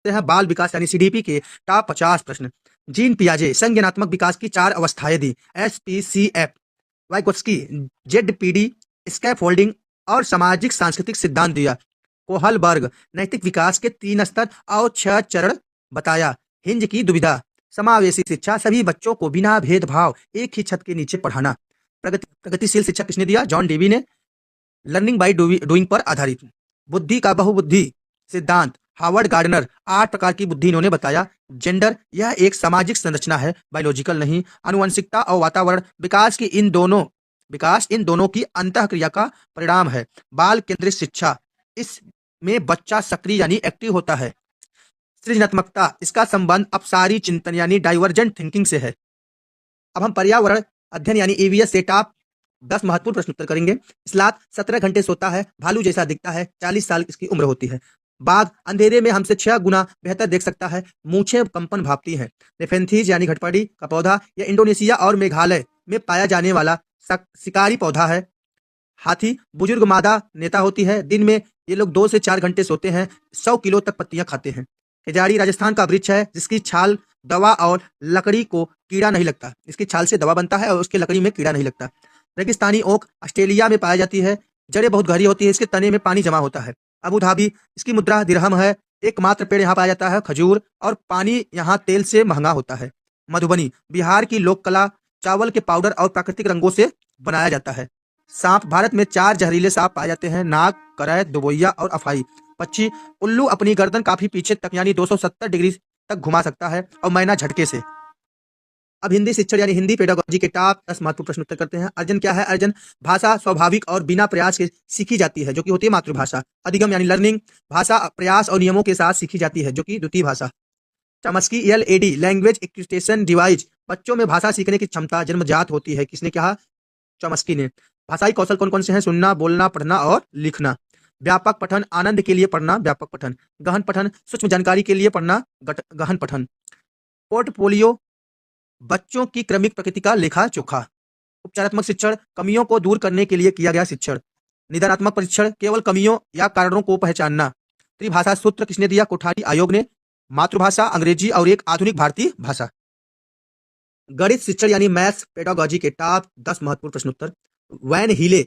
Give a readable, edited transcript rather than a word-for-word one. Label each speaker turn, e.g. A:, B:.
A: हैं बाल विकास यानी सीडीपी के टॉप 50 प्रश्न। जीन पियाजे संज्ञानात्मक विकास की 4 अवस्थाएं दी। SPCF, वाइगोत्स्की, ZPD, स्कैफोल्डिंग और सामाजिक सांस्कृतिक सिद्धांत दिया। कोहलबर्ग नैतिक विकास के 3 स्तर और 6 चरण बताया। हिंज की दुविधा समावेशी शिक्षा सभी बच्चों को बिना भेदभाव एक ही छत के नीचे पढ़ाना। प्रगतिशील शिक्षा किसने दिया? जॉन डेवी ने। लर्निंग बाय डूइंग पर आधारित। बुद्धि का बहुबुद्धि सिद्धांत हार्वर्ड गार्डनर। 8 प्रकार की बुद्धि इन्होंने बताया। जेंडर यह एक सामाजिक संरचना है, बायोलॉजिकल नहीं। आनुवंशिकता और वातावरण विकास इन दोनों की अंतःक्रिया का परिणाम है। बाल केंद्रित शिक्षा इसमें बच्चा सक्रिय यानी एक्टिव होता है। सृजनात्मकता इसका संबंध अपसारी चिंतन यानी डाइवर्जेंट थिंकिंग से है। अब हम पर्यावरण अध्ययन यानी EVS से टॉप 10 महत्वपूर्ण प्रश्न उत्तर करेंगे। स्लाथ 17 घंटे सोता है, भालू जैसा दिखता है, 40 साल इसकी उम्र होती है। बाघ अंधेरे में हमसे 6 गुना बेहतर देख सकता है, मूछें कंपन भापती हैं। नेफेंथीज यानी घटपड़ी का पौधा यह इंडोनेशिया और मेघालय में पाया जाने वाला शिकारी पौधा है। हाथी बुजुर्ग मादा नेता होती है, दिन में ये लोग 2 से 4 घंटे सोते हैं, 100 किलो तक पत्तियां खाते हैं। खिजाड़ी राजस्थान का वृक्ष है जिसकी छाल दवा और लकड़ी को कीड़ा नहीं लगता। इसकी छाल से दवा बनता है और उसकी लकड़ी में कीड़ा नहीं लगता। रेगिस्तानी ओक ऑस्ट्रेलिया में पाई जाती है, जड़ें बहुत गहरी होती है, इसके तने में पानी जमा होता है। अबू धाबी इसकी मुद्रा दिरहम है। एकमात्र पेड़ यहाँ पाया जाता है खजूर, और पानी यहाँ तेल से महंगा होता है। मधुबनी बिहार की लोक कला, चावल के पाउडर और प्राकृतिक रंगों से बनाया जाता है। सांप भारत में 4 जहरीले सांप पाए जाते हैं, नाग, करय, दुबोइया और अफाई। पक्षी उल्लू अपनी गर्दन काफी पीछे तक यानी 270 डिग्री तक घुमा सकता है, और मैना झटके से। अब हिंदी शिक्षण यानी हिंदी पेडागोजी के टॉप 10 महत्वपूर्ण प्रश्न उत्तर करते हैं। अर्जन क्या है? अर्जन भाषा स्वाभाविक और बिना प्रयास के सीखी जाती है, जो कि होती है मातृभाषा। अधिगम यानी लर्निंग भाषा प्रयास और नियमों के साथ सीखी जाती है, जो कि द्वितीय भाषा। चमस्की LED लैंग्वेज एक्विजिशन डिवाइस बच्चों में भाषा सीखने की क्षमता जन्मजात होती है। किसने कहा? चमस्की ने। भाषाई कौशल कौन कौन से हैं? सुनना, बोलना, पढ़ना और लिखना। व्यापक पठन आनंद के लिए पढ़ना, व्यापक पठन। गहन पठन सूक्ष्म जानकारी के लिए पढ़ना, गहन पठन। पोर्टफोलियो बच्चों की क्रमिक प्रकृति का लेखा जोखा। उपचारात्मक शिक्षण कमियों को दूर करने के लिए किया गया शिक्षण। निदानात्मक परीक्षण केवल कमियों या कारणों को पहचानना। त्रिभाषा सूत्र किसने दिया? कोठारी आयोग ने। मातृभाषा अंग्रेजी और एक आधुनिक भारतीय भाषा। गणित शिक्षण यानी मैथ्स पेडागोजी के टॉप 10 महत्वपूर्ण प्रश्नोत्तर। Van Healy